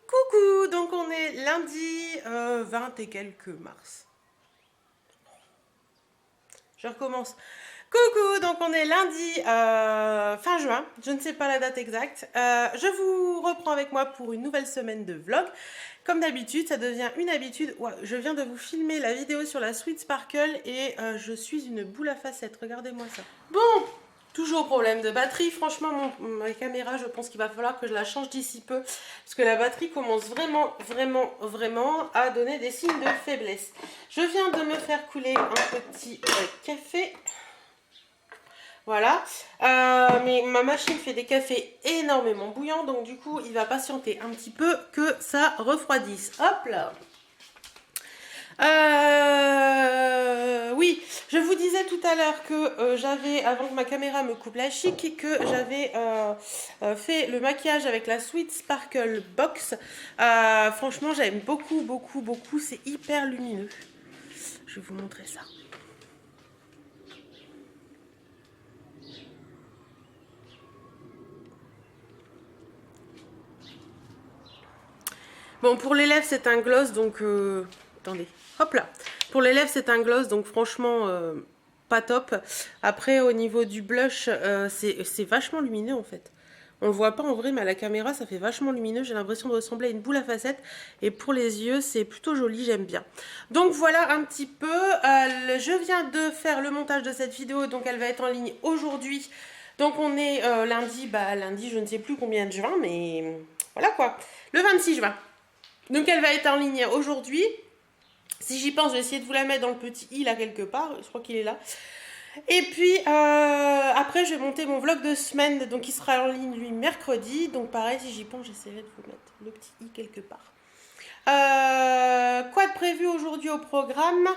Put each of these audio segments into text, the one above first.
Coucou, donc on est lundi 20 et quelques mars. Je recommence. Coucou, donc on est lundi fin juin, je ne sais pas la date exacte. Je vous reprends avec moi pour une nouvelle semaine de vlog. Comme d'habitude, ça devient une habitude. Ouais, je viens de vous filmer la vidéo sur la Sweet Sparkle et je suis une boule à facettes. Regardez-moi ça. Bon, toujours problème de batterie. Franchement, ma caméra, je pense qu'il va falloir que je la change d'ici peu. Parce que la batterie commence vraiment à donner des signes de faiblesse. Je viens de me faire couler un petit café. Voilà, mais ma machine fait des cafés énormément bouillants, donc du coup il va patienter un petit peu que ça refroidisse. Hop là. Oui, je vous disais tout à l'heure que j'avais, avant que ma caméra me coupe la chic, que j'avais fait le maquillage avec la Sweet Sparkle Box. Franchement, j'aime beaucoup, c'est hyper lumineux. Je vais vous montrer ça. Bon, pour les lèvres, c'est un gloss, donc... attendez, hop là. Pour les lèvres, c'est un gloss, donc franchement, pas top. Après, au niveau du blush, c'est vachement lumineux, en fait. On le voit pas en vrai, mais à la caméra, ça fait vachement lumineux. J'ai l'impression de ressembler à une boule à facettes. Et pour les yeux, c'est plutôt joli, j'aime bien. Donc voilà un petit peu. Je viens de faire le montage de cette vidéo, donc elle va être en ligne aujourd'hui. Donc on est lundi, lundi, je ne sais plus combien de juin, mais voilà quoi. Le 26 juin. Donc elle va être en ligne aujourd'hui. Si j'y pense, je vais essayer de vous la mettre dans le petit i là quelque part. Je crois qu'il est là. Et puis après, je vais monter mon vlog de semaine. Donc il sera en ligne lui mercredi. Donc pareil, si j'y pense, j'essaierai de vous mettre le petit i quelque part. Quoi de prévu aujourd'hui au programme?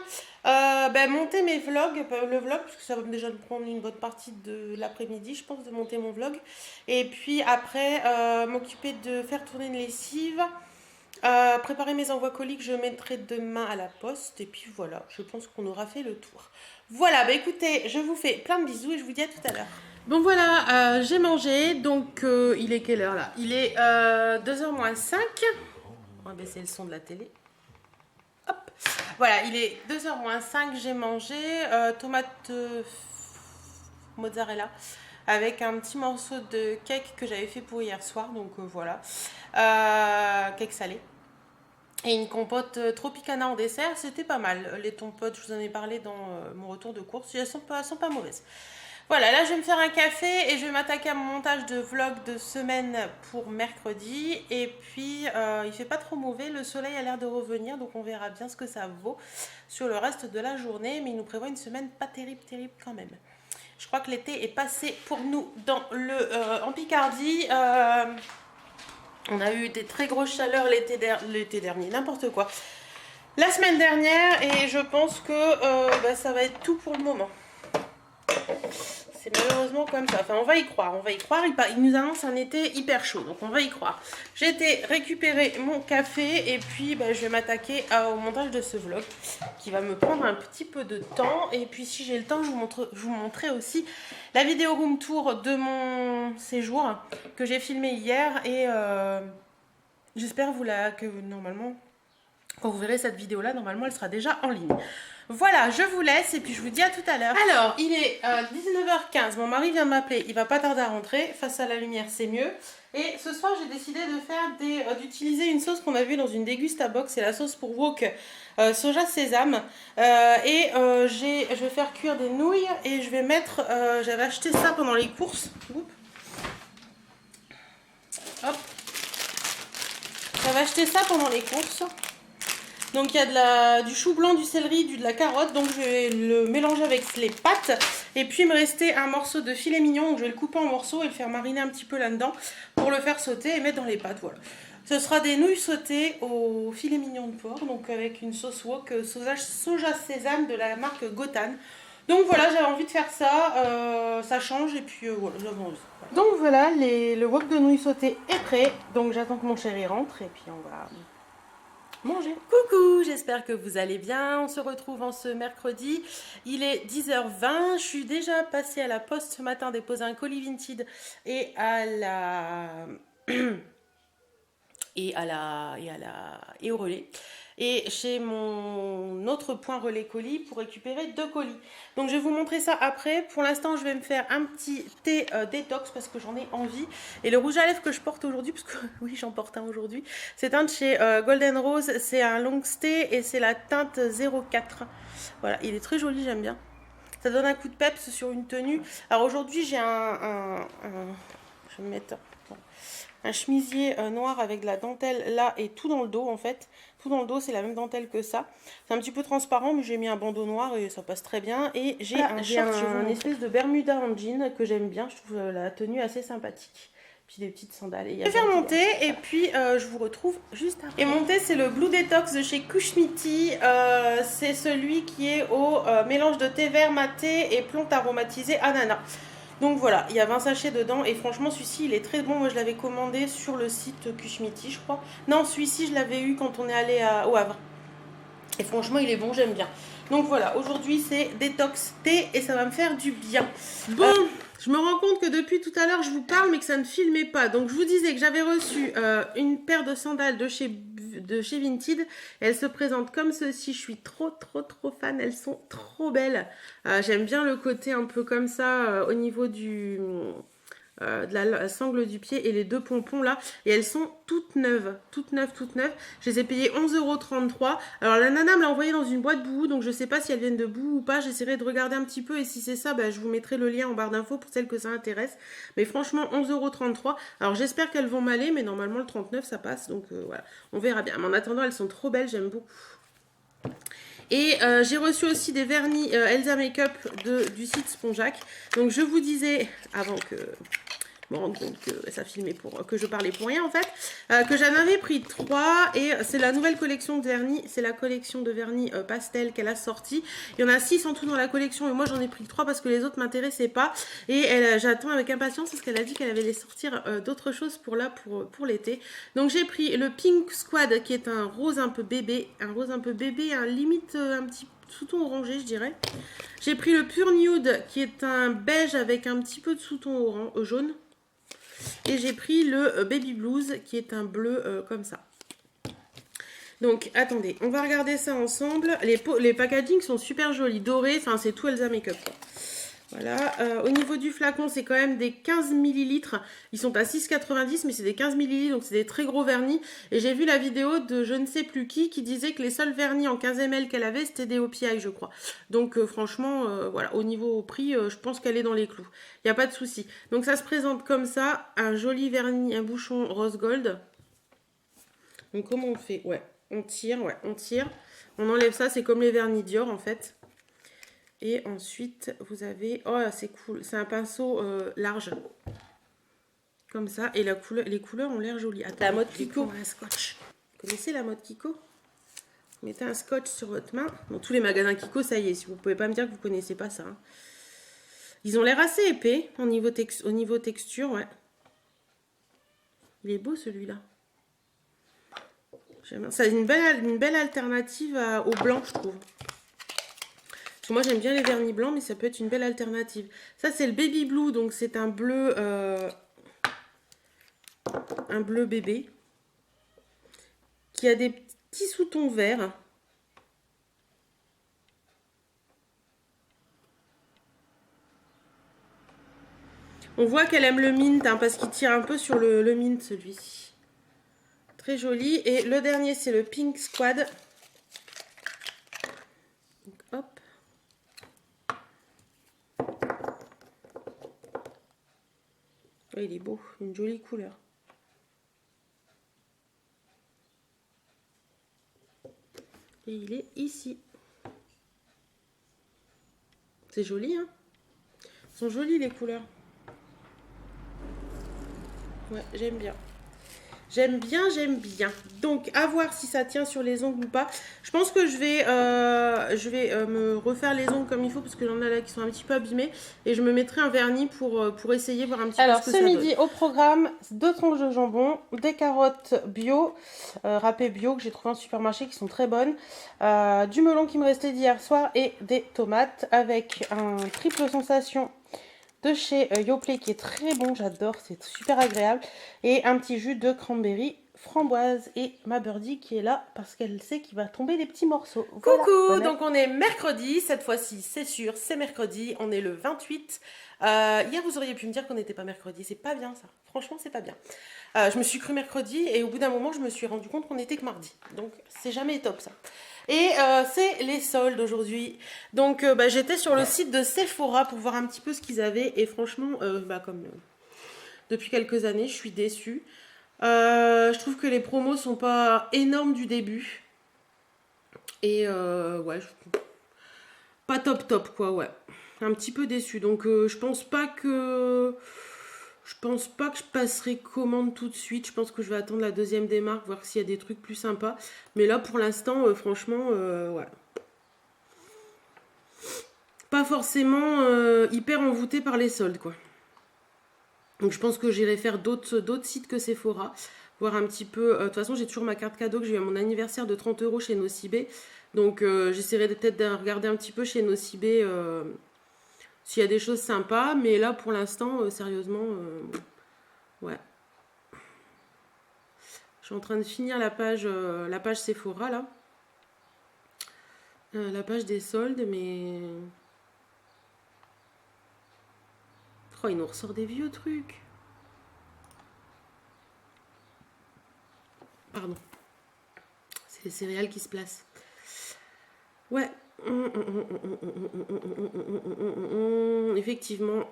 Monter mes vlogs, le vlog, parce que ça va déjà me prendre une bonne partie de l'après-midi, je pense, de monter mon vlog. Et puis après, m'occuper de faire tourner une lessive. Préparer mes envois colis que je mettrai demain à la poste. Et puis voilà, je pense qu'on aura fait le tour. Voilà, écoutez, je vous fais plein de bisous et je vous dis à tout à l'heure. Bon voilà, j'ai mangé, donc il est quelle heure là? Il est 2h moins 5. On va baisser le son de la télé. Hop. Voilà, il est 2h moins 5, j'ai mangé tomate mozzarella avec un petit morceau de cake que j'avais fait pour hier soir, donc voilà. Cake salé. Et une compote Tropicana en dessert, c'était pas mal. Les compotes, je vous en ai parlé dans mon retour de course, elles sont pas mauvaises. Voilà, là je vais me faire un café et je vais m'attaquer à mon montage de vlog de semaine pour mercredi. Et puis il fait pas trop mauvais, le soleil a l'air de revenir, donc on verra bien ce que ça vaut sur le reste de la journée. Mais il nous prévoit une semaine pas terrible quand même. Je crois que l'été est passé pour nous en Picardie. On a eu des très grosses chaleurs l'été dernier, n'importe quoi. La semaine dernière, et je pense que ça va être tout pour le moment. C'est malheureusement comme ça. Enfin, on va y croire. Il nous annonce un été hyper chaud, donc on va y croire. J'ai été récupérer mon café et puis je vais m'attaquer au montage de ce vlog qui va me prendre un petit peu de temps. Et puis si j'ai le temps, je vous montrerai aussi la vidéo room tour de mon séjour que j'ai filmé hier. Et j'espère que normalement, quand vous verrez cette vidéo là, normalement elle sera déjà en ligne. Voilà, je vous laisse et puis je vous dis à tout à l'heure. Alors, il est 19h15, mon mari vient de m'appeler, il va pas tarder à rentrer, face à la lumière c'est mieux. Et ce soir j'ai décidé de faire d'utiliser une sauce qu'on a vue dans une Dégustabox, c'est la sauce pour wok soja sésame. Je vais faire cuire des nouilles et je vais mettre, j'avais acheté ça pendant les courses. Oups. Hop. J'avais acheté ça pendant les courses. Donc il y a du chou blanc, du céleri, de la carotte. Donc je vais le mélanger avec les pâtes. Et puis il me restait un morceau de filet mignon. Donc je vais le couper en morceaux et le faire mariner un petit peu là-dedans pour le faire sauter et mettre dans les pâtes. Voilà. Ce sera des nouilles sautées au filet mignon de porc. Donc avec une sauce wok soja sésame de la marque Gotan. Donc voilà, j'avais envie de faire ça. Ça change et puis voilà, j'avais envie. Donc voilà, le wok de nouilles sautées est prêt. Donc j'attends que mon chéri rentre et puis on va manger. Coucou, j'espère que vous allez bien. On se retrouve en ce mercredi. Il est 10h20. Je suis déjà passée à la poste ce matin déposer un colis Vinted et à la et au relais. Et chez mon autre point relais colis pour récupérer 2 colis. Donc je vais vous montrer ça après. Pour l'instant, je vais me faire un petit thé détox parce que j'en ai envie. Et le rouge à lèvres que je porte aujourd'hui, parce que oui, j'en porte un aujourd'hui, c'est un de chez Golden Rose. C'est un long stay et c'est la teinte 04. Voilà, il est très joli, j'aime bien. Ça donne un coup de peps sur une tenue. Alors aujourd'hui, j'ai je vais me mettre un chemisier noir avec de la dentelle là et tout dans le dos en fait. Tout dans le dos, c'est la même dentelle que ça. C'est un petit peu transparent, mais j'ai mis un bandeau noir et ça passe très bien. Et j'ai un espèce de Bermuda en jean que j'aime bien. Je trouve la tenue assez sympathique. Puis des petites sandales. Je vais faire monter et puis je vous retrouve juste après. Et monter, c'est le Blue Detox de chez Kushmiti. C'est celui qui est au mélange de thé vert maté et plante aromatisée ananas. Donc voilà, il y a 20 sachets dedans et franchement celui-ci il est très bon. Moi je l'avais commandé sur le site Kushmiti je crois. Non, celui-ci je l'avais eu quand on est allé au Havre. Et franchement il est bon, j'aime bien. Donc voilà, aujourd'hui c'est détox thé et ça va me faire du bien. Bon, je me rends compte que depuis tout à l'heure je vous parle mais que ça ne filmait pas. Donc je vous disais que j'avais reçu une paire de sandales de chez Vinted. Elles se présentent comme ceci. Je suis trop fan. Elles sont trop belles. J'aime bien le côté un peu comme ça au niveau de la sangle du pied et les 2 pompons là, et elles sont toutes neuves. Je les ai payées 11,33 €. Alors la nana me l'a envoyé dans une boîte Bouhou, donc je sais pas si elles viennent de Bouhou ou pas. J'essaierai de regarder un petit peu et si c'est ça, bah, je vous mettrai le lien en barre d'infos pour celles que ça intéresse. Mais franchement 11,33 €. Alors j'espère qu'elles vont m'aller, mais normalement le 39 ça passe, donc voilà, on verra bien. Mais en attendant elles sont trop belles, j'aime beaucoup. Et j'ai reçu aussi des vernis Elsa Makeup du site Spongeac. Donc je vous disais, avant que je me rende compte que ça filmait que je parlais pour rien en fait, que j'en avais pris 3 et c'est la nouvelle collection de vernis. C'est la collection de vernis pastel qu'elle a sorti. Il y en a 6 en tout dans la collection et moi j'en ai pris 3 parce que les autres m'intéressaient pas. Et j'attends avec impatience parce qu'elle a dit qu'elle avait les sortir d'autres choses pour l'été. Donc j'ai pris le Pink Squad qui est un rose un peu bébé, un limite un petit sous-ton orangé je dirais. J'ai pris le Pure Nude qui est un beige avec un petit peu de sous-ton jaune. Et j'ai pris le Baby Blues qui est un bleu comme ça. Donc attendez, on va regarder ça ensemble. Les packaging sont super jolis, dorés, enfin c'est tout Elsa Makeup quoi. Voilà, au niveau du flacon c'est quand même des 15 ml. Ils sont à 6,90 mais c'est des 15 ml donc c'est des très gros vernis. Et j'ai vu la vidéo de je ne sais plus qui disait que les seuls vernis en 15 ml qu'elle avait c'était des OPI je crois. Donc franchement voilà, au niveau prix je pense qu'elle est dans les clous. Il n'y a pas de souci. Donc ça se présente comme ça, un joli vernis, un bouchon rose gold. Donc comment on fait? On tire. On enlève ça, c'est comme les vernis Dior en fait. Et ensuite, vous avez... Oh, c'est cool. C'est un pinceau large. Comme ça. Et les couleurs ont l'air jolies. Attends, la mode Kiko. Un scotch. Vous connaissez la mode Kiko? Vous mettez un scotch sur votre main. Dans tous les magasins Kiko, ça y est. Si vous pouvez pas me dire que vous connaissez pas ça. Hein. Ils ont l'air assez épais au niveau texture, ouais. Il est beau celui-là. C'est une belle alternative au blanc, je trouve. Moi j'aime bien les vernis blancs mais ça peut être une belle alternative. Ça c'est le Baby Blue donc c'est un bleu bébé qui a des petits sous-tons verts. On voit qu'elle aime le mint hein, parce qu'il tire un peu sur le mint celui-ci. Très joli. Et le dernier c'est le Pink Squad. Donc, hop. Oh, il est beau, une jolie couleur. Et il est ici. C'est joli, hein? Ils sont jolies les couleurs. Ouais, j'aime bien. J'aime bien. Donc, à voir si ça tient sur les ongles ou pas. Je pense que je vais me refaire les ongles comme il faut parce que j'en ai là qui sont un petit peu abîmés. Et je me mettrai un vernis pour essayer, voir un petit peu ce que ça donne. Alors, ce midi, au programme, 2 tranches de jambon, des carottes bio, râpées bio que j'ai trouvé en supermarché qui sont très bonnes. Du melon qui me restait d'hier soir et des tomates avec un triple sensation de chez Yoplait qui est très bon, j'adore, c'est super agréable. Et un petit jus de cranberry Framboise et ma birdie qui est là parce qu'elle sait qu'il va tomber des petits morceaux. Voilà. Coucou, donc on est mercredi, cette fois-ci c'est sûr, c'est mercredi, on est le 28. Hier vous auriez pu me dire qu'on n'était pas mercredi, c'est pas bien ça, franchement c'est pas bien. Je me suis cru mercredi et au bout d'un moment je me suis rendu compte qu'on était que mardi, donc c'est jamais top ça. Et c'est les soldes aujourd'hui, donc j'étais sur le site de Sephora pour voir un petit peu ce qu'ils avaient et franchement comme depuis quelques années je suis déçue. Je trouve que les promos sont pas énormes du début. Et ouais, pas top quoi, ouais. Un petit peu déçue. Donc je pense pas que je passerai commande tout de suite. Je pense que je vais attendre la deuxième démarque, voir s'il y a des trucs plus sympas. Mais là pour l'instant, franchement, ouais. Pas forcément hyper envoûtée par les soldes quoi. Donc je pense que j'irai faire d'autres sites que Sephora, voir un petit peu. De toute façon, j'ai toujours ma carte cadeau que j'ai eu à mon anniversaire de 30 € chez Nocibé. Donc j'essaierai peut-être de regarder un petit peu chez Nocibé s'il y a des choses sympas. Mais là, pour l'instant, sérieusement, ouais. Je suis en train de finir la page Sephora, là. La page des soldes, mais... Oh, il nous ressort des vieux trucs. Pardon. C'est les céréales qui se placent. Ouais. Effectivement.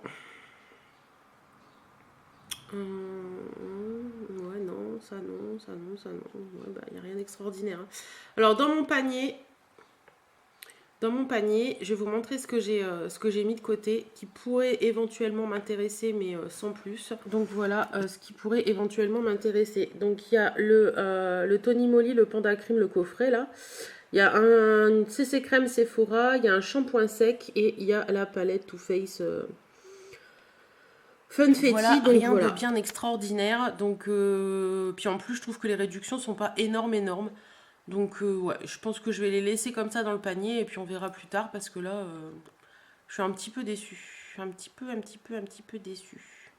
Ouais, non, ça non, ça non, ça non. Ouais, bah, y a rien d'extraordinaire. Hein. Alors, dans mon panier, je vais vous montrer ce que j'ai mis de côté qui pourrait éventuellement m'intéresser, mais sans plus. Donc voilà ce qui pourrait éventuellement m'intéresser. Donc il y a le Tony Moly, le Panda Cream, le coffret là. Il y a un CC Crème Sephora, il y a un shampoing sec et il y a la palette Too Faced Funfetti. Voilà, donc rien voilà. de bien extraordinaire. Donc, puis en plus, je trouve que les réductions sont pas énormes. Donc ouais, je pense que je vais les laisser comme ça dans le panier et puis on verra plus tard parce que là, je suis un petit peu déçue. Je suis un petit peu déçue.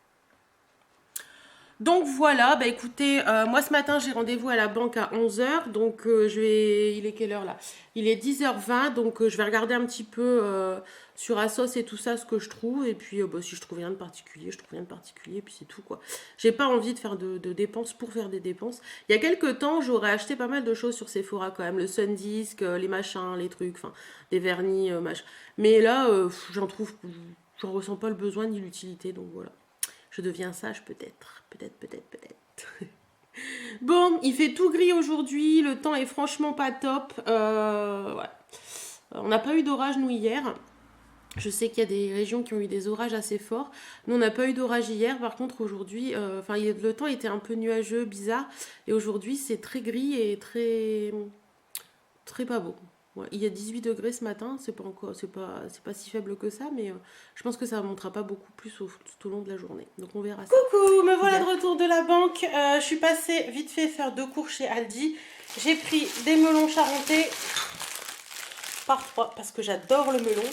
Donc voilà, bah écoutez, moi ce matin j'ai rendez-vous à la banque à 11h, donc il est quelle heure là? Il est 10h20, donc je vais regarder un petit peu sur Asos et tout ça ce que je trouve, et puis si je trouve rien de particulier, je trouve rien de particulier, et puis c'est tout quoi. J'ai pas envie de faire de dépenses pour faire des dépenses. Il y a quelques temps, j'aurais acheté pas mal de choses sur Sephora quand même, le Sundisk, les machins, les trucs, enfin des vernis, machin. Mais là, j'en ressens pas le besoin ni l'utilité, donc voilà. Je deviens sage peut-être. Peut-être. Bon, il fait tout gris aujourd'hui. Le temps est franchement pas top. Ouais. On n'a pas eu d'orage nous hier. Je sais qu'il y a des régions qui ont eu des orages assez forts. Nous, on n'a pas eu d'orage hier. Par contre, aujourd'hui, le temps était un peu nuageux, bizarre. Et aujourd'hui, c'est très gris et très pas beau. Ouais, il y a 18 degrés ce matin, c'est pas si faible que ça, mais je pense que ça ne montera pas beaucoup plus tout au long de la journée. Donc on verra ça. Coucou, me voilà de retour de la banque. Je suis passée vite fait faire 2 cours chez Aldi. J'ai pris des melons charentais par 3 parce que j'adore le melon.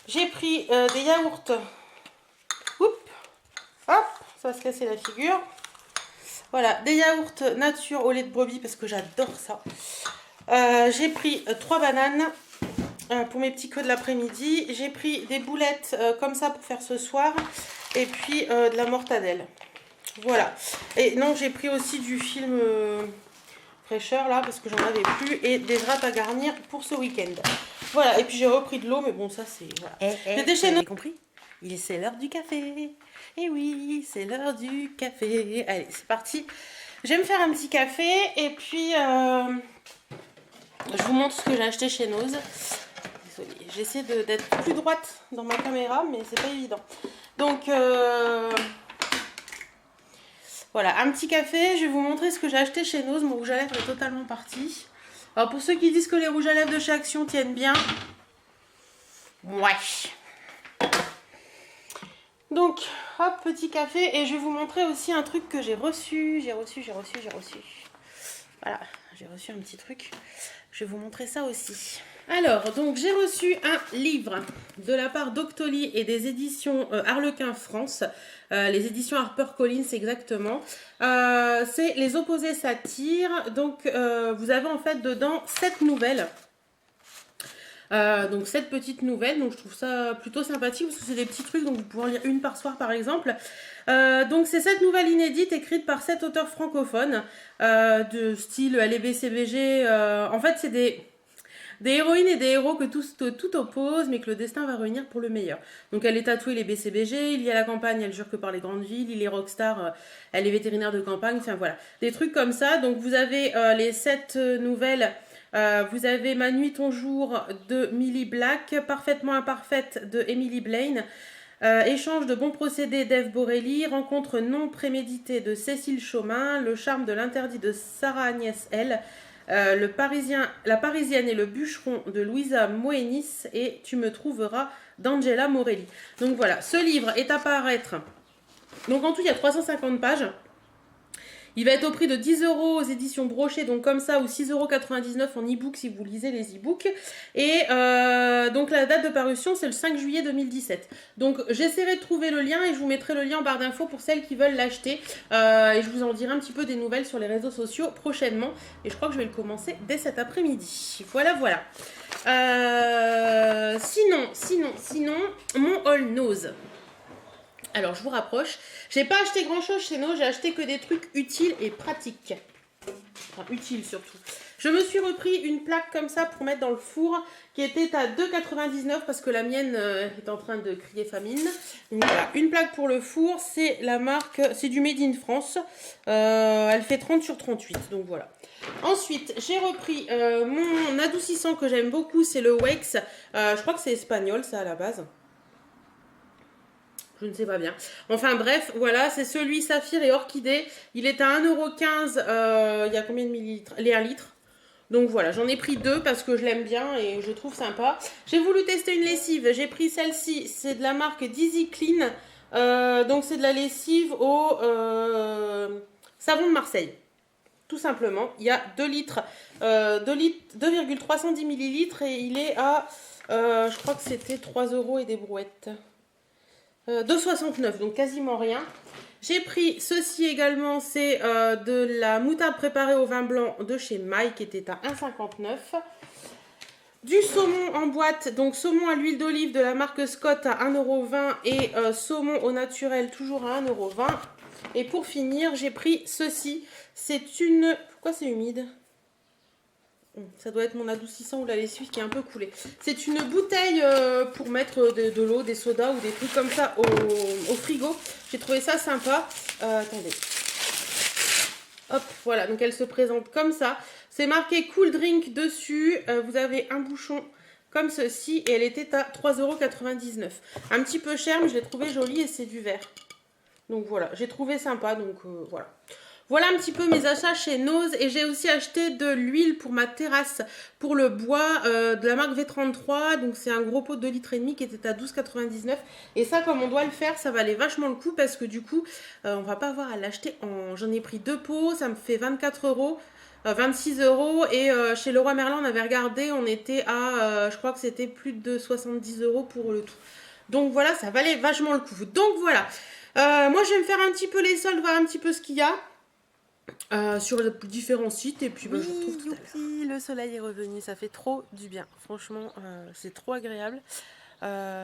J'ai pris des yaourts. Oups, hop, ça va se casser la figure. Voilà, des yaourts nature au lait de brebis parce que j'adore ça. J'ai pris 3 bananes pour mes petits queues de l'après-midi. J'ai pris des boulettes comme ça pour faire ce soir. Et puis de la mortadelle. Voilà. Et non, j'ai pris aussi du film fraîcheur là parce que j'en avais plus. Et des wraps à garnir pour ce week-end. Voilà. Et puis j'ai repris de l'eau. Mais bon, ça c'est... Voilà. Vous avez compris? C'est l'heure du café. Et oui, c'est l'heure du café. Allez, c'est parti. Je vais me faire un petit café. Et puis... je vous montre ce que j'ai acheté chez Noz. Désolée, j'essaie d'être plus droite dans ma caméra, mais c'est pas évident. Donc, voilà, un petit café. Je vais vous montrer ce que j'ai acheté chez Noz. Mon rouge à lèvres est totalement parti. Alors, pour ceux qui disent que les rouges à lèvres de chez Action tiennent bien, ouais. Donc, hop, petit café. Et je vais vous montrer aussi un truc que j'ai reçu. J'ai reçu. Voilà, j'ai reçu un petit truc. Je vais vous montrer ça aussi. Alors, donc j'ai reçu un livre de la part d'Octoly et des éditions Harlequin France, les éditions HarperCollins exactement. C'est Les Opposés s'attirent. Donc, vous avez en fait dedans 7 nouvelles. Donc 7 petites nouvelles, donc je trouve ça plutôt sympathique parce que c'est des petits trucs, donc vous pouvez en lire une par soir par exemple. Donc c'est 7 nouvelles inédites écrites par 7 auteurs francophones de style LBCBG. En fait c'est des héroïnes et des héros que tout oppose, mais que le destin va réunir pour le meilleur. Donc elle est tatouée les BCBG, il y a la campagne, elle jure que par les grandes villes, il est rockstar, elle est vétérinaire de campagne, enfin voilà. Des trucs comme ça, donc vous avez les 7 nouvelles. Vous avez Ma nuit, ton jour de Millie Black, Parfaitement imparfaite de Emily Blaine, Échange de bons procédés d'Ève Borelli, Rencontre non préméditée de Cécile Chaumin, Le charme de l'interdit de Sarah Agnès L, La Parisienne et le bûcheron de Louisa Moenis et Tu me trouveras d'Angela Morelli. Donc voilà, ce livre est à paraître. Donc en tout, il y a 350 pages. Il va être au prix de 10 € aux éditions Brochet, donc comme ça, ou 6,99 € en e-book si vous lisez les e-books. Et donc la date de parution, c'est le 5 juillet 2017. Donc j'essaierai de trouver le lien et je vous mettrai le lien en barre d'infos pour celles qui veulent l'acheter. Et je vous en dirai un petit peu des nouvelles sur les réseaux sociaux prochainement. Et je crois que je vais le commencer dès cet après-midi. Voilà, voilà. Sinon, mon All Knows. Alors, je vous rapproche. J'ai pas acheté grand-chose chez nous, j'ai acheté que des trucs utiles et pratiques. Enfin, utiles surtout. Je me suis repris une plaque comme ça pour mettre dans le four, qui était à 2,99 parce que la mienne est en train de crier famine. Donc voilà, une plaque pour le four, c'est la marque, c'est du Made in France. Elle fait 30 sur 38, donc voilà. Ensuite, j'ai repris mon adoucissant que j'aime beaucoup, c'est le Wakes. Je crois que c'est espagnol, ça à la base. Je ne sais pas bien. Enfin bref, voilà, c'est celui Saphir et Orchidée. Il est à 1,15 €. Il y a combien de millilitres? Les 1 litre. Donc voilà, j'en ai pris 2 parce que je l'aime bien et je trouve sympa. J'ai voulu tester une lessive. J'ai pris celle-ci. C'est de la marque Dizzy Clean. Donc c'est de la lessive au savon de Marseille. Tout simplement. Il y a 2 litres. 2,310 millilitres et il est à, je crois que c'était 3 € et des brouettes. 2,69, donc quasiment rien. J'ai pris ceci également, c'est de la moutarde préparée au vin blanc de chez Maille qui était à 1,59. Du saumon en boîte, donc saumon à l'huile d'olive de la marque Scott à 1,20 € et saumon au naturel toujours à 1,20 €. Et pour finir, j'ai pris ceci. C'est une... Pourquoi c'est humide ? Ça doit être mon adoucissant ou la lessive qui est un peu coulée. C'est une bouteille pour mettre de l'eau, des sodas ou des trucs comme ça au frigo. J'ai trouvé ça sympa. Attendez. Hop, voilà. Donc elle se présente comme ça. C'est marqué Cool Drink dessus. Vous avez un bouchon comme ceci et elle était à 3,99 €. Un petit peu cher, mais je l'ai trouvé jolie et c'est du verre. Donc voilà, j'ai trouvé sympa. Donc voilà. Voilà un petit peu mes achats chez Nose et j'ai aussi acheté de l'huile pour ma terrasse pour le bois de la marque V33. Donc c'est un gros pot de 2,5 litres qui était à 12,99 €. Et ça, comme on doit le faire, ça valait vachement le coup parce que du coup, on va pas avoir à l'acheter en... J'en ai pris 2 pots, ça me fait 24 €. 26 € et chez Leroy Merlin on avait regardé, on était à je crois que c'était plus de 70 € pour le tout. Donc voilà, ça valait vachement le coup. Donc voilà, moi je vais me faire un petit peu les soldes, voir un petit peu ce qu'il y a. Sur les différents sites et puis je vous retrouve tout à l'heure. Le soleil est revenu, ça fait trop du bien. Franchement, c'est trop agréable.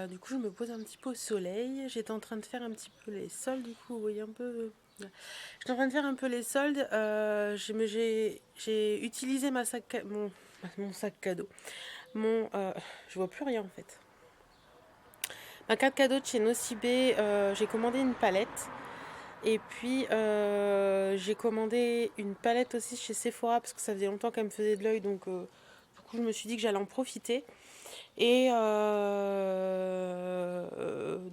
Du coup, je me pose un petit peu au soleil. J'étais en train de faire un petit peu les soldes. Du coup, vous voyez un peu. J'étais en train de faire un peu les soldes. J'ai utilisé mon sac cadeau. Je vois plus rien en fait. Ma carte cadeau de chez Nocibé. J'ai commandé une palette. Et puis j'ai commandé une palette aussi chez Sephora parce que ça faisait longtemps qu'elle me faisait de l'œil, donc du coup je me suis dit que j'allais en profiter. Et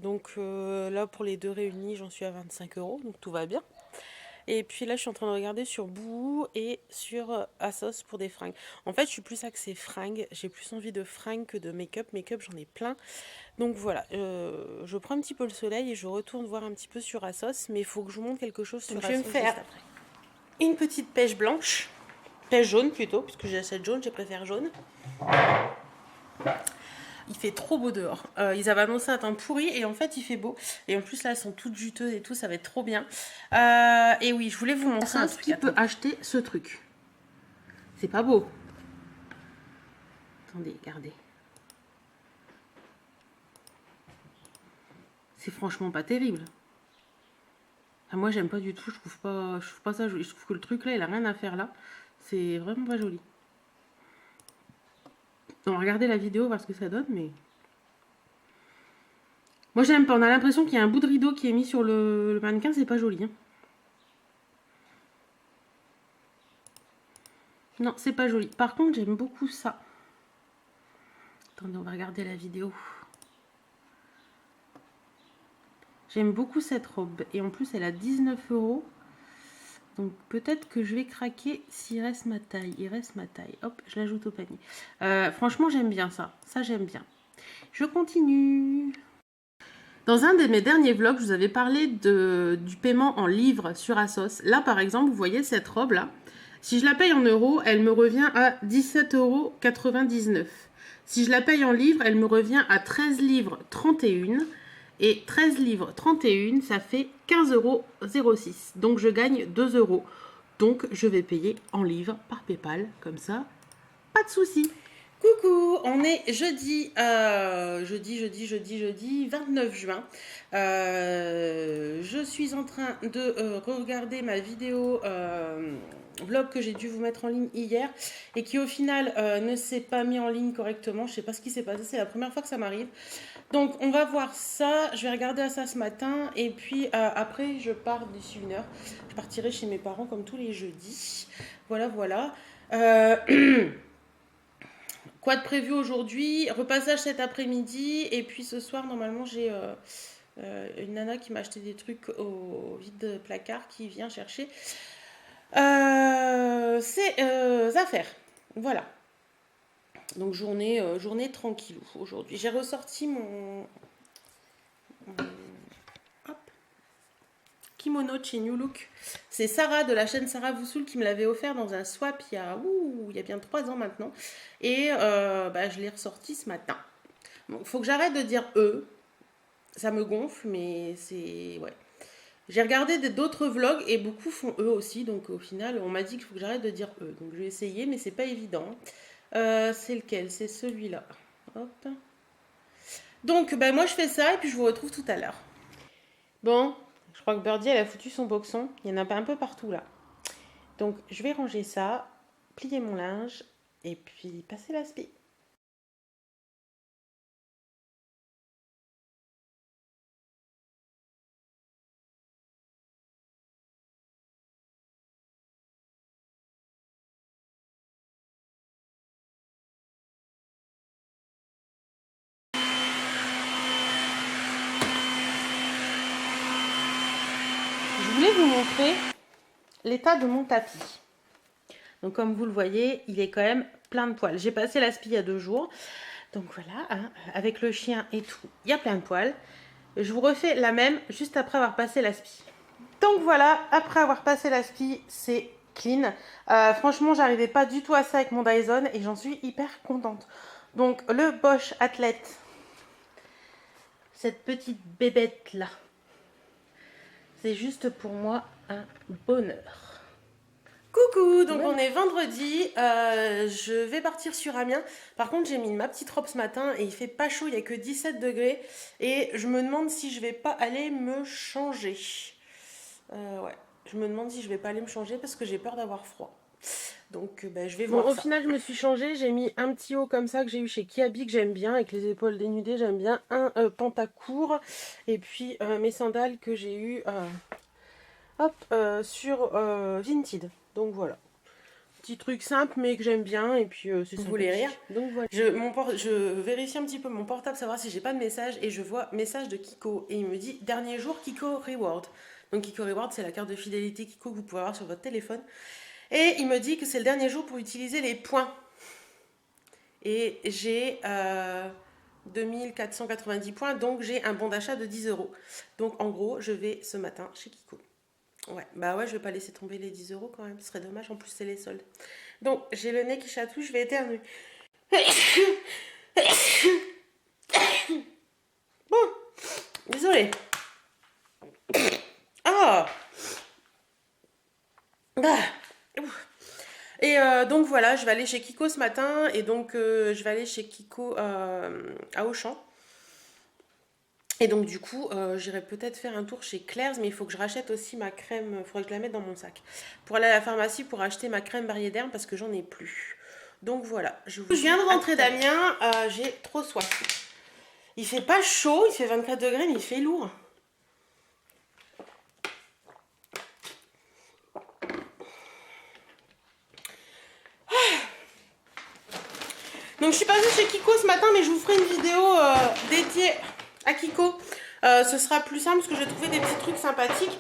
donc là pour les deux réunis j'en suis à 25 €, donc tout va bien. Et puis là je suis en train de regarder sur Boo et sur Asos pour des fringues. En fait je suis plus axée fringues, j'ai plus envie de fringues que de make-up. Make-up j'en ai plein. Donc voilà, je prends un petit peu le soleil et je retourne voir un petit peu sur Asos. Mais il faut que je vous montre quelque chose sur Asos. Je vais me faire une petite pêche blanche. Pêche jaune plutôt, puisque j'ai la jaune, je préfère jaune. Il fait trop beau dehors. Ils avaient annoncé un temps pourri et en fait il fait beau. Et en plus là elles sont toutes juteuses et tout, ça va être trop bien. Et oui, je voulais vous montrer un truc. Qui peut acheter ce truc? C'est pas beau. Attendez, regardez. C'est franchement pas terrible. Enfin, moi j'aime pas du tout, je trouve pas ça joli. Je trouve que le truc là il a rien à faire là. C'est vraiment pas joli. On va regarder la vidéo, voir ce que ça donne, mais... Moi j'aime pas, on a l'impression qu'il y a un bout de rideau qui est mis sur le mannequin, c'est pas joli. Hein. Non, c'est pas joli. Par contre, j'aime beaucoup ça. Attendez, on va regarder la vidéo. J'aime beaucoup cette robe. Et en plus, elle a 19 €. Donc peut-être que je vais craquer s'il reste ma taille. Il reste ma taille. Hop, je l'ajoute au panier. Franchement, j'aime bien ça. Ça, j'aime bien. Je continue. Dans un de mes derniers vlogs, je vous avais parlé du paiement en livres sur Asos. Là, par exemple, vous voyez cette robe-là. Si je la paye en euros, elle me revient à 17,99 €. Si je la paye en livres, elle me revient à 13 livres 31. Et 13 livres 31, ça fait 15,06 €. Donc je gagne 2 €. Donc je vais payer en livres par PayPal. Comme ça, pas de souci. Coucou, on est jeudi 29 juin. Je suis en train de regarder ma vidéo vlog que j'ai dû vous mettre en ligne hier et qui au final ne s'est pas mis en ligne correctement. Je sais pas ce qui s'est passé, c'est la première fois que ça m'arrive. Donc on va voir ça, je vais regarder ça ce matin et puis après je pars d'ici 1 heure. Je partirai chez mes parents comme tous les jeudis. Voilà, voilà. Quoi de prévu aujourd'hui? Repassage cet après-midi. Et puis ce soir, normalement, j'ai une nana qui m'a acheté des trucs au vide-placard qui vient chercher ses affaires. Voilà. Donc journée tranquillou aujourd'hui. J'ai ressorti mon kimono de chez New Look. C'est Sarah de la chaîne Sarah Voussoul qui me l'avait offert dans un swap il y a bien 3 ans maintenant. Et je l'ai ressorti ce matin. Bon, faut que j'arrête de dire eux. Ça me gonfle, mais c'est... Ouais. J'ai regardé d'autres vlogs et beaucoup font eux aussi. Donc au final, on m'a dit qu'il faut que j'arrête de dire eux. Donc je vais essayer, mais c'est pas évident. C'est lequel? C'est celui-là. Hop. Donc moi je fais ça et puis je vous retrouve tout à l'heure. Bon, je crois que Birdie elle a foutu son boxon. Il y en a pas un peu partout là. Donc je vais ranger ça, plier mon linge et puis passer l'aspi. Je voulais vous montrer l'état de mon tapis. Donc comme vous le voyez, il est quand même plein de poils. J'ai passé l'aspi il y a 2 jours. Donc voilà, hein, avec le chien et tout, il y a plein de poils. Je vous refais la même juste après avoir passé l'aspi. Donc voilà, après avoir passé l'aspi, c'est clean. Franchement, j'arrivais pas du tout à ça avec mon Dyson et j'en suis hyper contente. Donc le Bosch Athlète, cette petite bébête là, c'est juste pour moi un bonheur. Coucou, donc on est vendredi, je vais partir sur Amiens. Par contre j'ai mis ma petite robe ce matin et il fait pas chaud, il n'y a que 17 degrés. Et je me demande si je vais pas aller me changer. Ouais, je me demande si je vais pas aller me changer parce que j'ai peur d'avoir froid. Donc je vais voir ça. Au final je me suis changée, j'ai mis un petit haut comme ça que j'ai eu chez Kiabi que j'aime bien avec les épaules dénudées, j'aime bien. Un pantacourt et puis mes sandales que j'ai eu sur Vinted. Donc voilà. Petit truc simple mais que j'aime bien et puis c'est ça. Vous voulez rire? Donc voilà. Je vérifie un petit peu mon portable, savoir si j'ai pas de message et je vois message de Kiko et il me dit dernier jour Kiko Reward. Donc Kiko Reward c'est la carte de fidélité Kiko que vous pouvez avoir sur votre téléphone. Et il me dit que c'est le dernier jour pour utiliser les points. Et j'ai 2490 points, donc j'ai un bon d'achat de 10 €. Donc en gros, je vais ce matin chez Kiko. Ouais, bah ouais, je vais pas laisser tomber les 10 € quand même, ce serait dommage, en plus c'est les soldes. Donc j'ai le nez qui chatouille, je vais éternuer. Bon, désolée. Ah. Ah. Et donc voilà, je vais aller chez Kiko ce matin et donc je vais aller chez Kiko à Auchan. Et donc du coup, j'irai peut-être faire un tour chez Claire's, mais il faut que je rachète aussi ma crème, il faudrait que je la mette dans mon sac. Pour aller à la pharmacie pour acheter ma crème Barrière parce que j'en ai plus. Donc voilà, je viens de rentrer d'Amiens, j'ai trop soif. Il fait pas chaud, il fait 24 degrés, mais il fait lourd. Donc je suis passée chez Kiko ce matin, mais je vous ferai une vidéo dédiée à Kiko. Ce sera plus simple parce que j'ai trouvé des petits trucs sympathiques.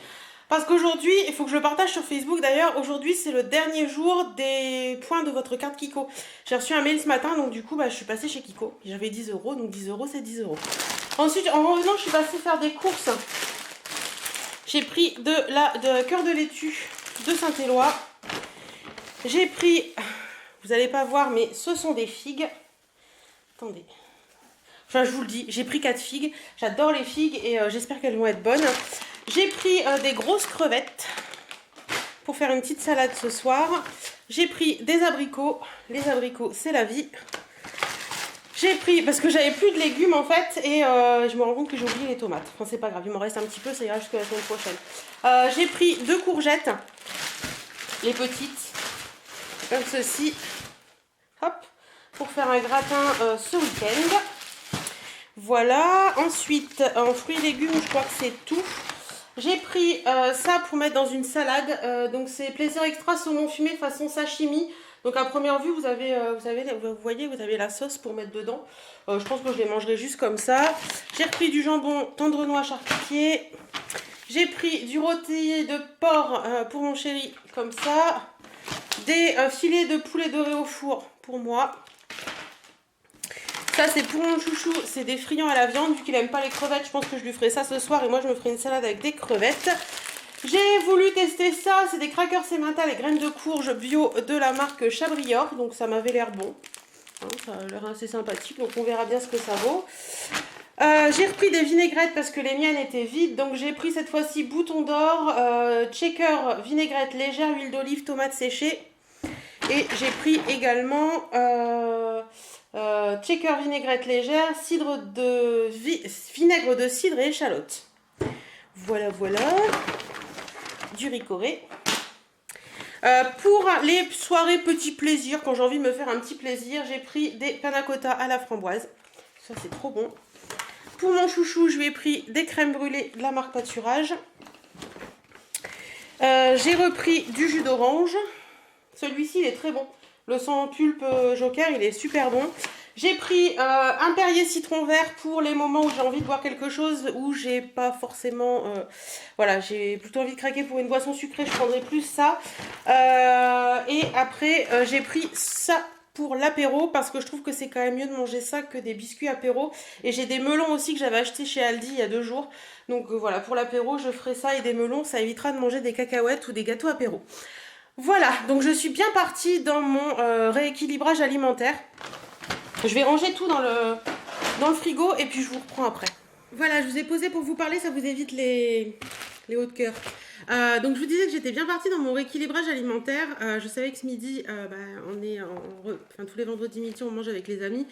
Parce qu'aujourd'hui, il faut que je le partage sur Facebook d'ailleurs, aujourd'hui c'est le dernier jour des points de votre carte Kiko. J'ai reçu un mail ce matin, donc du coup je suis passée chez Kiko. J'avais 10 euros, donc 10 euros c'est 10 euros. Ensuite, en revenant, je suis passée faire des courses. J'ai pris de cœur de laitue de Saint-Éloi. J'ai pris, vous n'allez pas voir, mais ce sont des figues. Attendez. Enfin, je vous le dis, j'ai pris 4 figues. J'adore les figues et j'espère qu'elles vont être bonnes. J'ai pris des grosses crevettes pour faire une petite salade ce soir. J'ai pris des abricots. Les abricots, c'est la vie. J'ai pris, parce que j'avais plus de légumes en fait, et je me rends compte que j'ai oublié les tomates. Enfin, c'est pas grave, il m'en reste un petit peu, ça ira jusqu'à la semaine prochaine. J'ai pris 2 courgettes, les petites, comme ceci. Hop, pour faire un gratin ce week-end. Voilà, ensuite, en fruits et légumes, je crois que c'est tout. J'ai pris ça pour mettre dans une salade. Donc c'est plaisir extra saumon fumé façon sashimi. Donc à première vue, vous voyez, vous avez la sauce pour mettre dedans. Je pense que je les mangerai juste comme ça. J'ai repris du jambon tendre noix charcutier. J'ai pris du rôti de porc pour mon chéri, comme ça. Des filets de poulet doré au four pour moi. Ça c'est pour mon chouchou, c'est des friands à la viande. Vu qu'il aime pas les crevettes, je pense que je lui ferai ça ce soir. Et moi je me ferai une salade avec des crevettes. J'ai voulu tester ça, c'est des crackers Emmental et graines de courge bio de la marque Chabrior. Donc ça m'avait l'air bon, hein, ça a l'air assez sympathique, donc on verra bien ce que ça vaut. J'ai repris des vinaigrettes parce que les miennes étaient vides. Donc j'ai pris cette fois-ci Bouton d'Or, Checker vinaigrette légère, huile d'olive, tomates séchées. Et j'ai pris également Checker vinaigrette légère, vinaigre de cidre et échalote. Voilà, voilà. Du ricoré. Pour les soirées petits plaisirs, quand j'ai envie de me faire un petit plaisir, j'ai pris des panna cotta à la framboise. Ça, c'est trop bon. Pour mon chouchou, je lui ai pris des crèmes brûlées de la marque Pâturage. J'ai repris du jus d'orange. Celui-ci, il est très bon. Le sans pulpe Joker, il est super bon. J'ai pris un Perrier citron vert pour les moments où j'ai envie de boire quelque chose, où j'ai pas forcément... voilà, j'ai plutôt envie de craquer pour une boisson sucrée, je prendrai plus ça. Et après, j'ai pris ça pour l'apéro, parce que je trouve que c'est quand même mieux de manger ça que des biscuits apéro. Et j'ai des melons aussi que j'avais acheté chez Aldi il y a 2 jours. Donc voilà, pour l'apéro, je ferai ça et des melons, ça évitera de manger des cacahuètes ou des gâteaux apéro. Voilà, donc je suis bien partie dans mon rééquilibrage alimentaire. Je vais ranger tout dans le frigo et puis je vous reprends après. Voilà, je vous ai posé pour vous parler, ça vous évite les hauts de cœur. Donc je vous disais que j'étais bien partie dans mon rééquilibrage alimentaire. Je savais que ce midi, on est tous les vendredis midi, on mange avec les amis.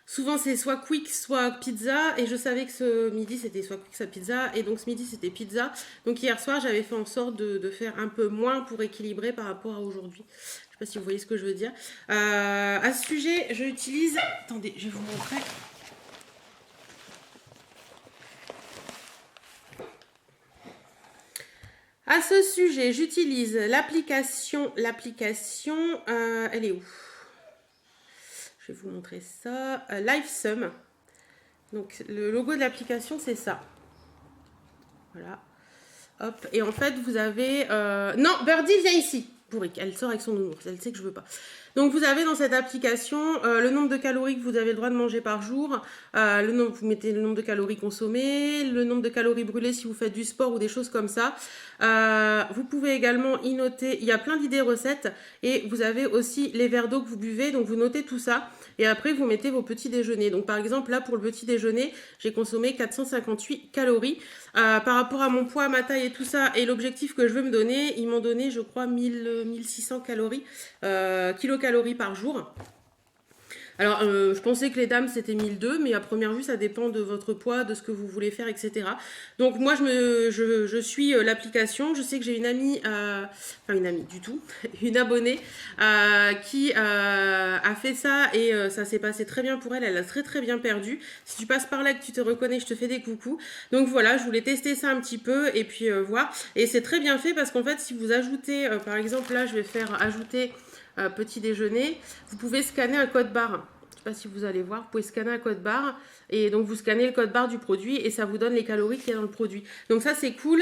Souvent c'est soit quick, soit pizza, et je savais que ce midi c'était soit quick, soit pizza, et donc ce midi c'était pizza. Donc hier soir j'avais fait en sorte de faire un peu moins pour équilibrer par rapport à aujourd'hui. Je sais pas si vous voyez ce que je veux dire. À ce sujet, je utilise... Attendez, je vais vous montrer. À ce sujet, j'utilise l'application... elle est où ? Je vais vous montrer ça. LiveSum. Donc le logo de l'application c'est ça. Voilà. Hop. Et en fait vous avez... Non, Birdie, viens ici. pourri. Elle sort avec son nounours, elle sait que je veux pas. Donc vous avez dans cette application le nombre de calories que vous avez le droit de manger par jour, vous mettez le nombre de calories consommées, le nombre de calories brûlées si vous faites du sport ou des choses comme ça. Vous pouvez également y noter, il y a plein d'idées recettes et vous avez aussi les verres d'eau que vous buvez, donc vous notez tout ça et après vous mettez vos petits déjeuners. Donc par exemple là pour le petit déjeuner, j'ai consommé 458 calories. Par rapport à mon poids, ma taille et tout ça et l'objectif que je veux me donner, ils m'ont donné je crois 1600 calories, kilocalories par jour. Alors, je pensais que les dames c'était 1002, mais à première vue ça dépend de votre poids, de ce que vous voulez faire, etc. Donc moi je suis l'application. Je sais que j'ai une amie, enfin une amie du tout, une abonnée qui a fait ça et ça s'est passé très bien pour elle. Elle a très très bien perdu. Si tu passes par là et que tu te reconnais, je te fais des coucous. Donc voilà, je voulais tester ça un petit peu et puis voir. Et c'est très bien fait parce qu'en fait si vous ajoutez, par exemple là je vais faire ajouter petit déjeuner, vous pouvez scanner un code barre. Je sais pas si vous allez voir, vous pouvez scanner un code barre et donc vous scannez le code barre du produit et ça vous donne les calories qu'il y a dans le produit. Donc ça c'est cool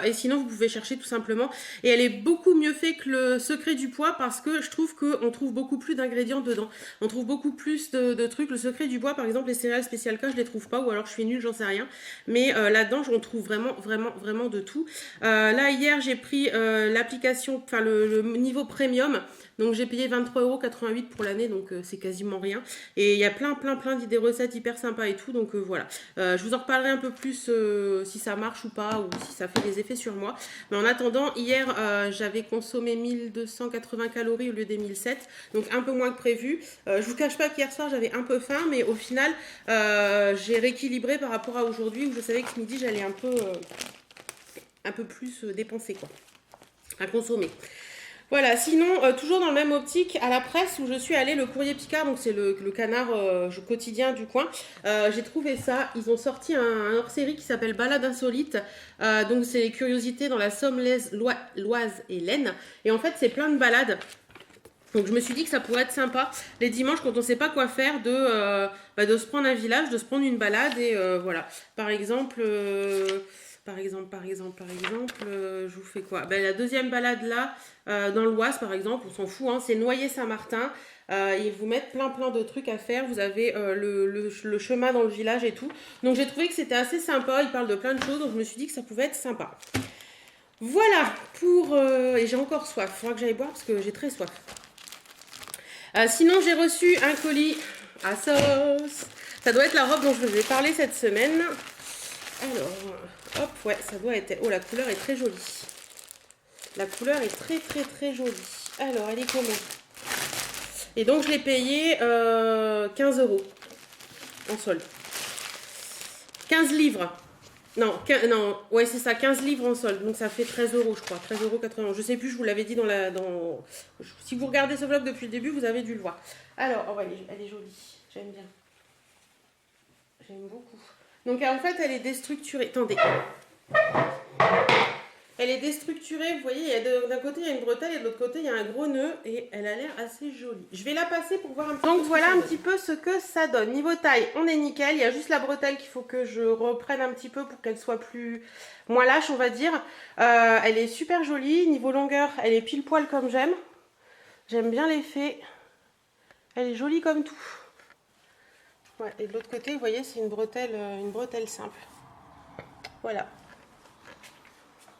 et sinon vous pouvez chercher tout simplement et elle est beaucoup mieux faite que le secret du poids parce que je trouve qu'on trouve beaucoup plus d'ingrédients dedans. On trouve beaucoup plus de trucs. Le secret du poids par exemple les céréales spécial K je les trouve pas ou alors je suis nulle, j'en sais rien. Mais là-dedans on trouve vraiment de tout. Là hier j'ai pris l'application, enfin le niveau premium. Donc j'ai payé 23,88 € pour l'année, donc c'est quasiment rien. Et il y a plein d'idées recettes hyper sympas et tout, donc voilà. Je vous en reparlerai un peu plus si ça marche ou pas, ou si ça fait des effets sur moi. Mais en attendant, hier j'avais consommé 1280 calories au lieu des 1007, donc un peu moins que prévu. Je vous cache pas qu'hier soir j'avais un peu faim, mais au final j'ai rééquilibré par rapport à aujourd'hui où je savais que ce midi j'allais un peu plus dépenser quoi, à consommer. Voilà, sinon, toujours dans le même optique, à la presse où je suis allée, le Courrier Picard, donc c'est le canard quotidien du coin, j'ai trouvé ça. Ils ont sorti un hors-série qui s'appelle Balade insolite. Donc c'est les curiosités dans la Somme, l'Oise et l'Aisne. Et en fait, c'est plein de balades. Donc je me suis dit que ça pourrait être sympa les dimanches quand on ne sait pas quoi faire de se prendre un village, de se prendre une balade et voilà. Par exemple, je vous fais quoi? La deuxième balade là, dans l'Oise par exemple, on s'en fout, hein, c'est Noyer-Saint-Martin. Ils vous mettent plein de trucs à faire. Vous avez le chemin dans le village et tout. Donc j'ai trouvé que c'était assez sympa. Ils parlent de plein de choses, donc je me suis dit que ça pouvait être sympa. Voilà pour... et j'ai encore soif. Il faudra que j'aille boire parce que j'ai très soif. Sinon, j'ai reçu un colis à sauce. Ça doit être la robe dont je vous ai parlé cette semaine. Alors, hop, ouais, ça doit être... Oh, la couleur est très jolie. La couleur est très jolie. Alors, elle est comment? Et donc, je l'ai payé 15 € en solde. 15 livres. Non, ouais, c'est ça, 15 livres en solde. Donc, ça fait 13 € je crois. 13,80 €. Je sais plus, je vous l'avais dit Si vous regardez ce vlog depuis le début, vous avez dû le voir. Alors, oh, elle est jolie. J'aime bien. J'aime beaucoup. Donc en fait, elle est déstructurée. Attendez. Elle est déstructurée, vous voyez, d'un côté il y a une bretelle et de l'autre côté il y a un gros nœud et elle a l'air assez jolie. Je vais la passer pour voir un petit peu. Donc voilà un petit peu ce que ça donne. Niveau taille, on est nickel. Il y a juste la bretelle qu'il faut que je reprenne un petit peu pour qu'elle soit moins lâche, on va dire. Elle est super jolie. Niveau longueur, elle est pile poil comme j'aime. J'aime bien l'effet. Elle est jolie comme tout. Ouais, et de l'autre côté, vous voyez, c'est une bretelle simple. Voilà.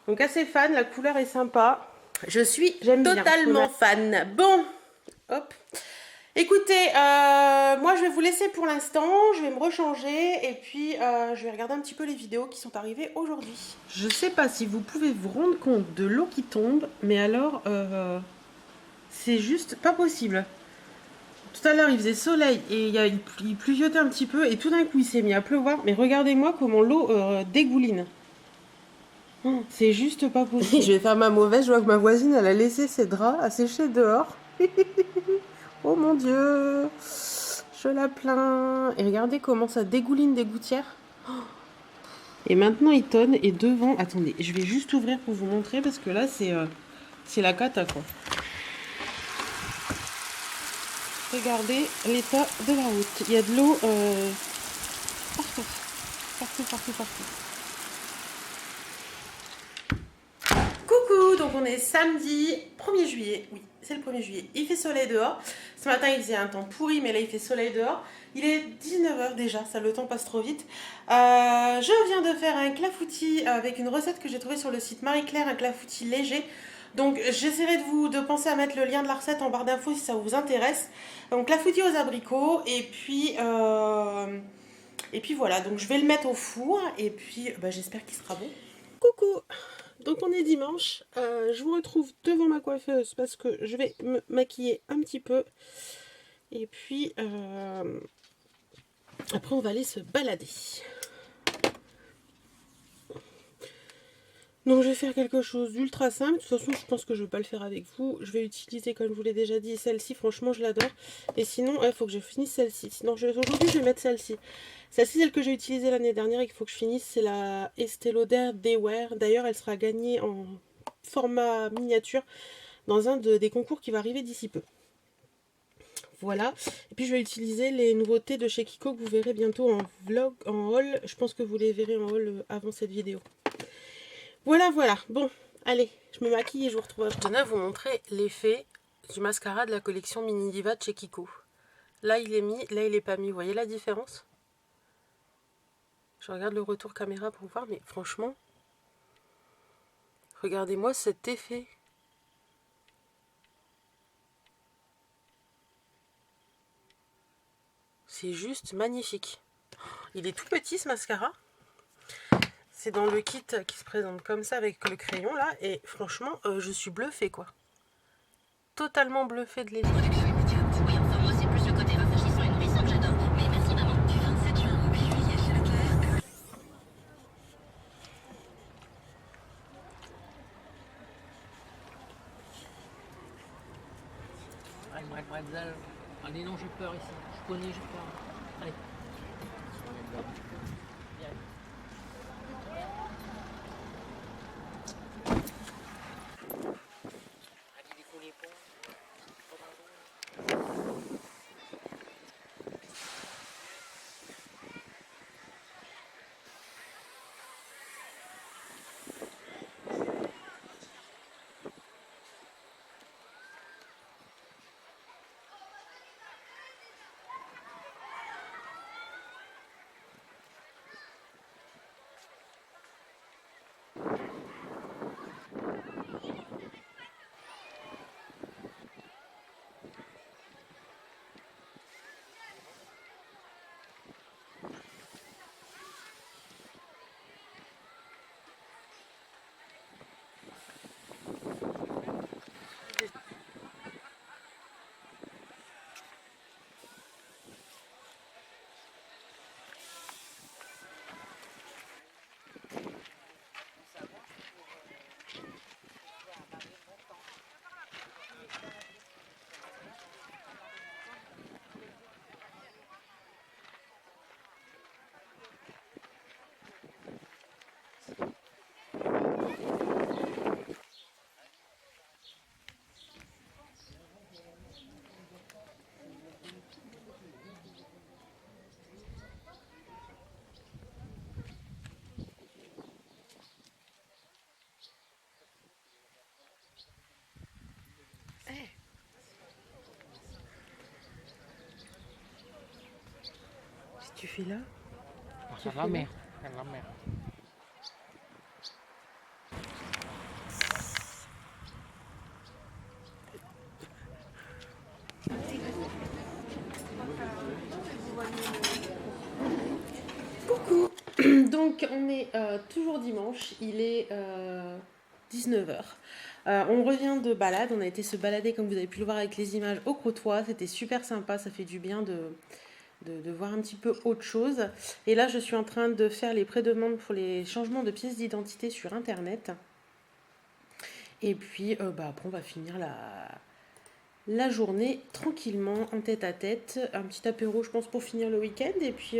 Donc assez fan, la couleur est sympa. J'aime totalement fan. Bon, hop. Écoutez, moi je vais vous laisser pour l'instant. Je vais me rechanger et puis je vais regarder un petit peu les vidéos qui sont arrivées aujourd'hui. Je sais pas si vous pouvez vous rendre compte de l'eau qui tombe, mais alors c'est juste pas possible. Tout à l'heure, il faisait soleil et il pluviotait un petit peu et tout d'un coup, il s'est mis à pleuvoir. Mais regardez-moi comment l'eau dégouline. C'est juste pas possible. Je vais faire ma mauvaise. Je vois que ma voisine, elle a laissé ses draps à sécher dehors. Oh mon Dieu. Je la plains. Et regardez comment ça dégouline des gouttières. Et maintenant, il tonne. Et devant... Attendez, je vais juste ouvrir pour vous montrer parce que là, c'est la cata, quoi. Regardez l'état de la route. Il y a de l'eau partout. Coucou, donc on on est samedi 1er juillet. Oui, c'est le 1er juillet. Il fait soleil dehors. Ce matin, il faisait un temps pourri, mais là, il fait soleil dehors. Il est 19h déjà, ça, le temps passe trop vite. Je viens de faire un clafoutis avec une recette que j'ai trouvée sur le site Marie-Claire, un clafoutis léger. Donc, j'essaierai de penser à mettre le lien de la recette en barre d'infos si ça vous intéresse. Donc, clafoutis aux abricots, et puis voilà, donc je vais le mettre au four, et puis j'espère qu'il sera bon. Coucou! Donc on est dimanche, je vous retrouve devant ma coiffeuse parce que je vais me maquiller un petit peu. Et puis après on va aller se balader. Donc je vais faire quelque chose d'ultra simple. De toute façon je pense que je ne vais pas le faire avec vous. Je vais utiliser, comme je vous l'ai déjà dit, celle-ci. Franchement je l'adore. Et sinon il faut que je finisse celle-ci. Sinon aujourd'hui je vais mettre celle-ci. Celle-ci, celle que j'ai utilisée l'année dernière et qu'il faut que je finisse, c'est la Estée Lauder Daywear. D'ailleurs elle sera gagnée en format miniature dans un des concours qui va arriver d'ici peu. Voilà. Et puis je vais utiliser les nouveautés de chez Kiko que vous verrez bientôt en vlog, en haul. Je pense que vous les verrez en haul avant cette vidéo. Voilà, voilà. Bon, allez, je me maquille et je vous retrouve. Je tenais à vous montrer l'effet du mascara de la collection Mini Diva de chez Kiko. Là, il est mis, là, il est pas mis. Vous voyez la différence? Je regarde le retour caméra pour voir, mais franchement, regardez-moi cet effet. C'est juste magnifique. Il est tout petit ce mascara. C'est dans le kit qui se présente comme ça avec le crayon là. Et franchement, je suis bluffée quoi. Totalement bluffée de l'effet. Oui, enfin moi c'est plus le côté rafraîchissant et nourrissant que j'adore. Mais merci maman. Du 27 juin au 8 juillet chez Leclerc. Mademoiselle. Allez, non, j'ai peur ici. Je connais, j'ai peur. Allez. Hop. Viens. Allez, décolle les ponts. Tu fais là? C'est la mer. C'est la mer. Coucou. Donc on est toujours dimanche, il est 19h. On revient de balade, on a été se balader comme vous avez pu le voir avec les images au Crotoy, c'était super sympa, ça fait du bien de voir un petit peu autre chose. Et là je suis en train de faire les prédemandes pour les changements de pièces d'identité sur internet. Et puis après on va finir la journée tranquillement en tête à tête, un petit apéro je pense pour finir le week-end. Et puis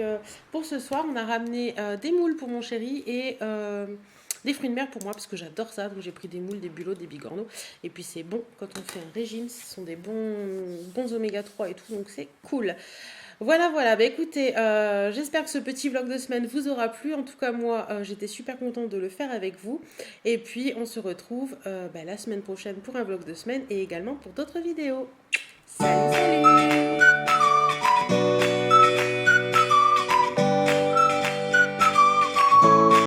pour ce soir on a ramené des moules pour mon chéri et des fruits de mer pour moi parce que j'adore ça, donc j'ai pris des moules, des bulots, des bigorneaux. Et puis c'est bon quand on fait un régime, ce sont des bons oméga 3 et tout, donc c'est cool. Voilà, voilà. Bah, écoutez, j'espère que ce petit vlog de semaine vous aura plu. En tout cas, moi, j'étais super contente de le faire avec vous. Et puis, on se retrouve la semaine prochaine pour un vlog de semaine et également pour d'autres vidéos. Salut, salut!